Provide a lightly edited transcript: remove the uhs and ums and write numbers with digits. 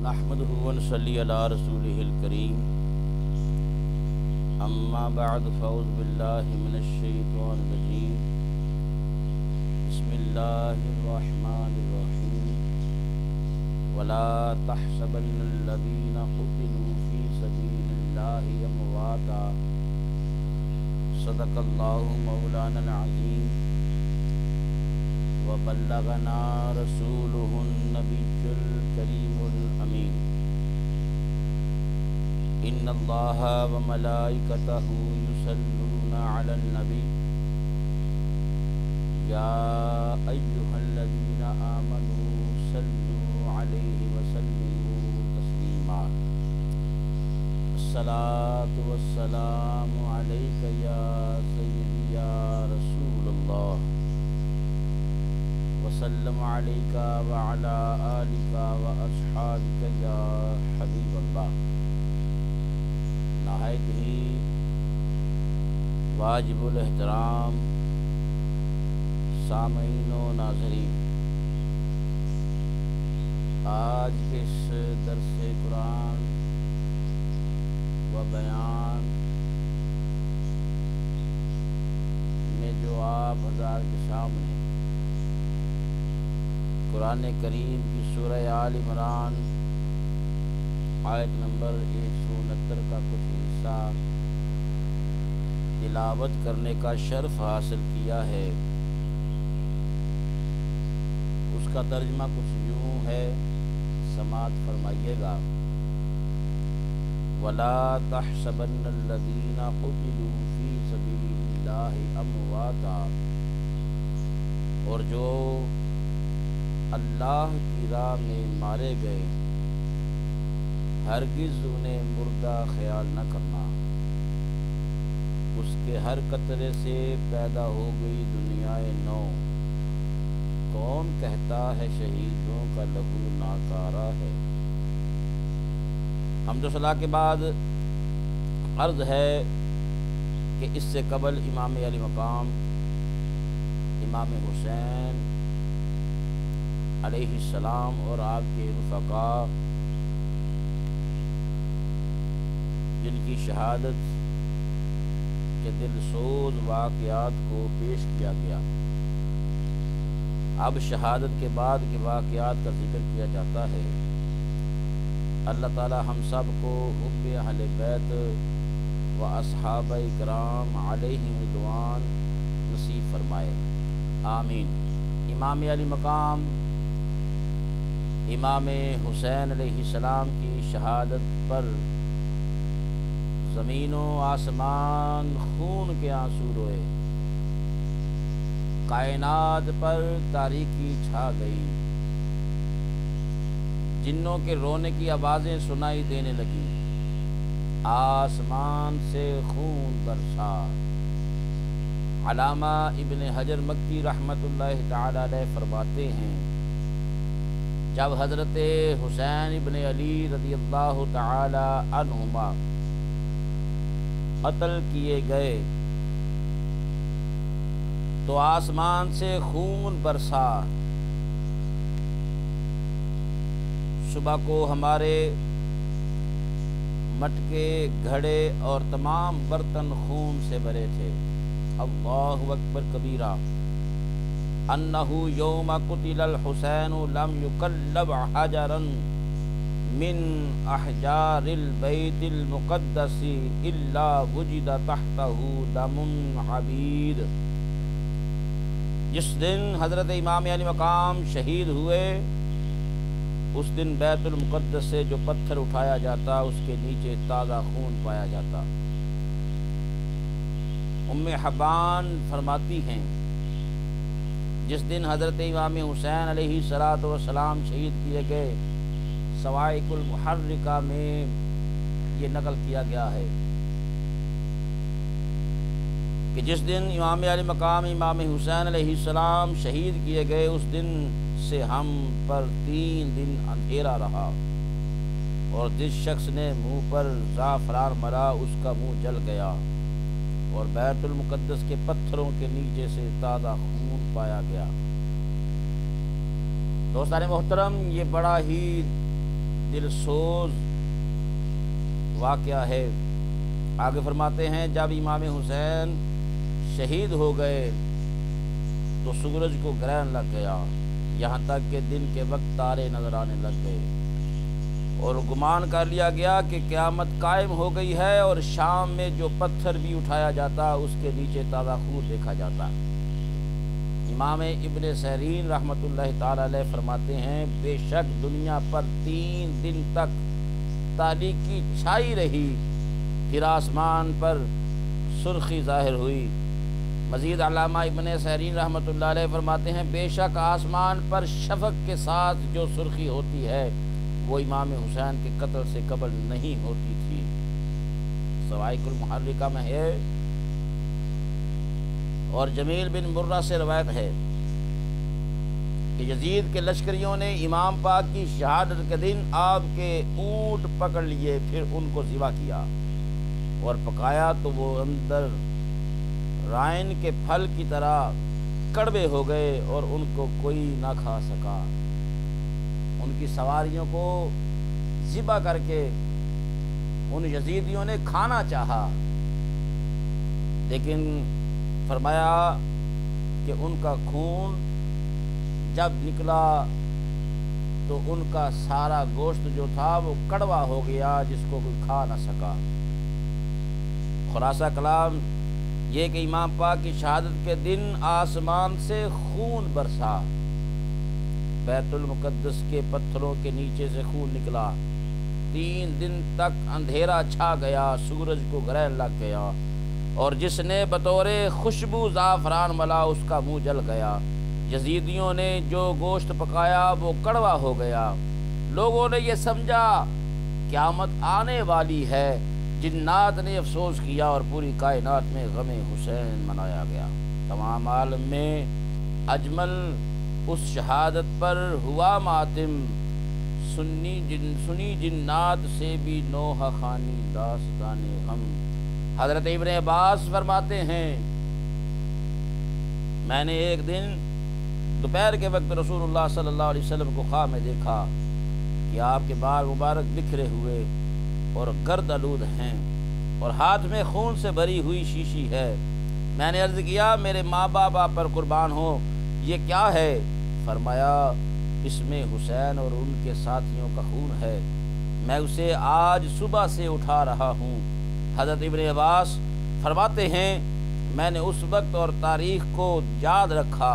نحمده ونصلي على رسوله الكريم اما بعد فاعوذ بالله من الشيطان الرجيم بسم الله الرحمن الرحيم ولا تحسبن الذين قتلوا في سبيل الله امواتا صدق الله مولانا العظيم وبلغنا رسوله النبي الكريم الأمين إن الله وملائكته يصلون على النبي يا أيها الذين آمنوا صلوا عليه وسلموا تسليما الصلاة والسلام عليك يا سيدي يا رسول الله وسلم عليك وعلى آلك وأصحابك يا حبيب اللہ۔ نہایت ہی واجب الاحترام سامعین و ناظرین، آج کے اس درس قرآن و بیان میں جو آپ حضرات کے سامنے قرآن کریم کی سورہ آل عمران آیت نمبر 169 کا کچھ حصہ تلاوت کرنے کا شرف حاصل کیا ہے، اس کا ترجمہ کچھ یوں ہے، سماعت فرمائیے گا۔ وَلَا تَحْسَبَنَّ الَّذِينَ قُتِلُوا فِي سَبِيلِ اللَّهِ أَمْوَاتًا، اور جو اللہ کی راہ میں مارے گئے ہرگز انہیں مردہ خیال نہ کرنا، اس کے ہر قطرے سے پیدا ہو گئی دنیائے نو، کون کہتا ہے شہیدوں کا لہو ناکارہ ہے۔ حمد و ثنا کے بعد عرض ہے کہ اس سے قبل امام علی مقام امام حسین علیہ السلام اور آپ کے رفقاء جن کی شہادت کے دلسوز واقعات کو پیش کیا گیا، اب شہادت کے بعد کے واقعات کا ذکر کیا جاتا ہے۔ اللہ تعالی ہم سب کو حب اہل بیت و اصحاب اکرام علیہم رضوان نصیب فرمائے، آمین۔ امام علی مقام امام حسین علیہ السلام کی شہادت پر زمین و آسمان خون کے آنسو روئے، کائنات پر تاریکی چھا گئی، جنوں کے رونے کی آوازیں سنائی دینے لگیں، آسمان سے خون برسا۔ علامہ ابن حجر مکی رحمۃ اللہ تعالی علیہ فرماتے ہیں، جب حضرت حسین ابن علی رضی اللہ تعالی عنہما قتل کیے گئے تو آسمان سے خون برسا، صبح کو ہمارے مٹکے، گھڑے اور تمام برتن خون سے بھرے تھے۔ اللہ اکبر کبیرہ، انہ یوم قتل الحسین لم یکلب حجرا من احجار البیت المقدس الا وجد تحتہ دم عبید۔ جس دن حضرت امام علی مقام شہید ہوئے، اس دن بیت المقدس سے جو پتھر اٹھایا جاتا اس کے نیچے تازہ خون پایا جاتا۔ ام حبان فرماتی ہیں، جس دن حضرت امام حسین علیہ السلام شہید کیے گئے، صواعق المحرکہ میں یہ نقل کیا گیا ہے کہ جس دن امام علی مقام امام حسین علیہ السلام شہید کیے گئے، اس دن سے ہم پر 3 دن اندھیرا رہا، اور جس شخص نے منہ پر زعفران ملا اس کا منہ جل گیا، اور بیت المقدس کے پتھروں کے نیچے سے تازہ خون پایا گیا۔ دوستان محترم، یہ بڑا ہی دل سوز واقعہ ہے۔ آگے فرماتے ہیں جب امام حسین شہید ہو گئے تو سورج کو گرہن لگ گیا، یہاں تک کہ دن کے وقت تارے نظر آنے لگ گئے اور گمان کر لیا گیا کہ قیامت قائم ہو گئی ہے، اور شام میں جو پتھر بھی اٹھایا جاتا اس کے نیچے تازہ خون دیکھا جاتا۔ امام ابن سیرین رحمۃ اللہ تعالی علیہ فرماتے ہیں بے شک دنیا پر 3 دن تک تاریکی چھائی رہی، پھر آسمان پر سرخی ظاہر ہوئی۔ مزید علامہ ابن سیرین رحمۃ اللہ علیہ فرماتے ہیں بے شک آسمان پر شفق کے ساتھ جو سرخی ہوتی ہے وہ امام حسین کے قتل سے قبل نہیں ہوتی تھی۔ سوائق المحرکہ میں ہے اور جمیل بن مرہ سے روایت ہے کہ یزید کے لشکریوں نے امام پاک کی شہادت کے دن آپ کے اونٹ پکڑ لیے، پھر ان کو ذبح کیا اور پکایا تو وہ اندر رائن کے پھل کی طرح کڑوے ہو گئے اور ان کو کوئی نہ کھا سکا۔ ان کی سواریوں کو ذبح کر کے ان یزیدیوں نے کھانا چاہا، لیکن فرمایا کہ ان کا خون جب نکلا تو ان کا سارا گوشت جو تھا وہ کڑوا ہو گیا جس کو کوئی کھا نہ سکا۔ خلاصہ کلام یہ کہ امام پاک کی شہادت کے دن آسمان سے خون برسا، بیت المقدس کے پتھروں کے نیچے سے خون نکلا، 3 دن تک اندھیرا چھا گیا، سورج کو گرہن لگ گیا، اور جس نے بطور خوشبو زعفران ملا اس کا منہ جل گیا۔ یزیدیوں نے جو گوشت پکایا وہ کڑوا ہو گیا۔ لوگوں نے یہ سمجھا قیامت آنے والی ہے، جنات نے افسوس کیا اور پوری کائنات میں غم حسین منایا گیا۔ تمام عالم میں اجمل اس شہادت پر ہوا ماتم، سنی جنات سے بھی نوحہ خوانی داستان غم۔ حضرت ابن عباس فرماتے ہیں میں نے ایک دن دوپہر کے وقت رسول اللہ صلی اللہ علیہ وسلم کو خواب میں دیکھا کہ آپ کے بال مبارک بکھرے ہوئے اور گرد آلود ہیں اور ہاتھ میں خون سے بھری ہوئی شیشی ہے۔ میں نے عرض کیا میرے ماں باپ آپ پر قربان ہو، یہ کیا ہے؟ فرمایا اس میں حسین اور ان کے ساتھیوں کا خون ہے، میں اسے آج صبح سے اٹھا رہا ہوں۔ حضرت ابن عباس فرماتے ہیں میں نے اس وقت اور تاریخ کو یاد رکھا